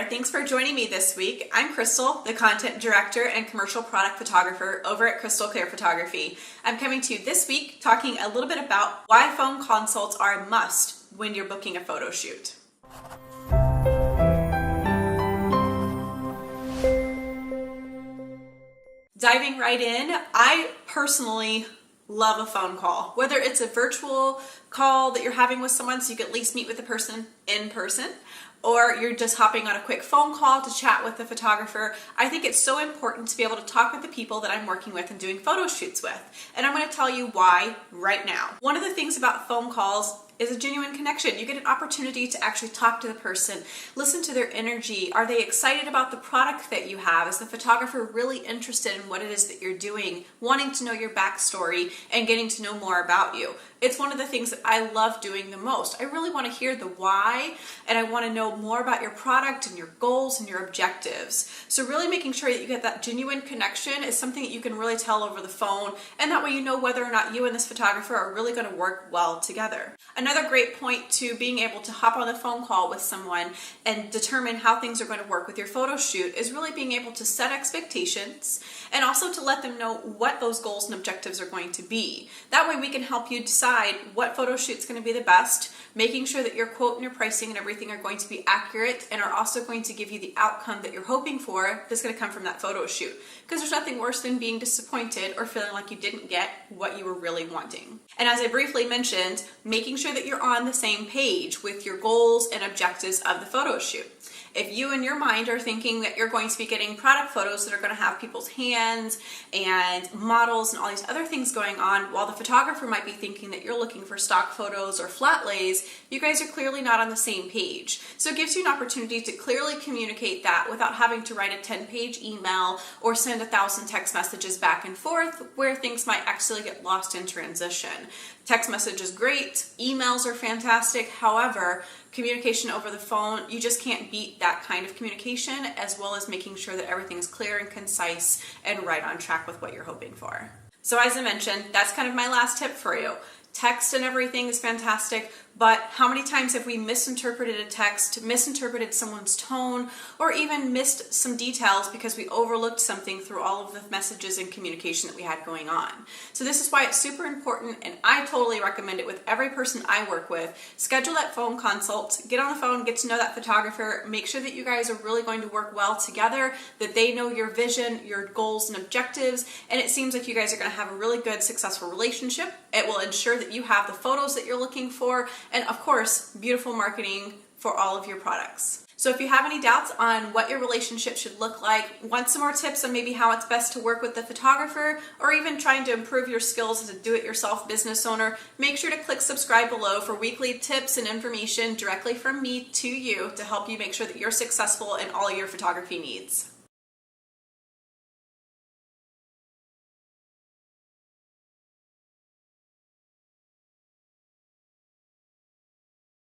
there. Thanks for joining me this week. I'm Crystal, the content director and commercial product photographer over at Crystal Clear Photography. I'm coming to you this week talking a little bit about why phone consults are a must when you're booking a photo shoot. Diving right in, I personally love a phone call. Whether it's a virtual call that you're having with someone so you can at least meet with the person in person, or you're just hopping on a quick phone call to chat with the photographer, I think it's so important to be able to talk with the people that I'm working with and doing photo shoots with. And I'm going to tell you why right now. One of the things about phone calls is a genuine connection. You get an opportunity to actually talk to the person, listen to their energy. Are they excited about the product that you have? Is the photographer really interested in what it is that you're doing, wanting to know your backstory and getting to know more about you? It's one of the things that I love doing the most. I really want to hear the why, and I want to know more about your product and your goals and your objectives. So really making sure that you get that genuine connection is something that you can really tell over the phone, and that way you know whether or not you and this photographer are really going to work well together. Another great point to being able to hop on the phone call with someone and determine how things are going to work with your photo shoot is really being able to set expectations and also to let them know what those goals and objectives are going to be. That way we can help you decide what photo shoot's going to be the best, making sure that your quote and your pricing and everything are going to be accurate and are also going to give you the outcome that you're hoping for that's going to come from that photo shoot. Because there's nothing worse than being disappointed or feeling like you didn't get what you were really wanting. And as I briefly mentioned, making sure that you're on the same page with your goals and objectives of the photo shoot. If you in your mind are thinking that you're going to be getting product photos that are going to have people's hands and models and all these other things going on, while the photographer might be thinking that you're looking for stock photos or flat lays, you guys are clearly not on the same page. So it gives you an opportunity to clearly communicate that without having to write a 10-page email or send 1,000 text messages back and forth where things might actually get lost in transition. Text message is great, emails are fantastic, however, communication over the phone, you just can't beat that kind of communication, as well as making sure that everything is clear and concise and right on track with what you're hoping for. So as I mentioned, that's kind of my last tip for you. Text and everything is fantastic, but how many times have we misinterpreted a text, misinterpreted someone's tone, or even missed some details because we overlooked something through all of the messages and communication that we had going on? So this is why it's super important, and I totally recommend it with every person I work with. Schedule that phone consult, get on the phone, get to know that photographer, make sure that you guys are really going to work well together, that they know your vision, your goals and objectives, and it seems like you guys are going to have a really good, successful relationship. It will ensure that you have the photos that you're looking for, and of course, beautiful marketing for all of your products. So if you have any doubts on what your relationship should look like, want some more tips on maybe how it's best to work with the photographer, or even trying to improve your skills as a do-it-yourself business owner, make sure to click subscribe below for weekly tips and information directly from me to you to help you make sure that you're successful in all your photography needs.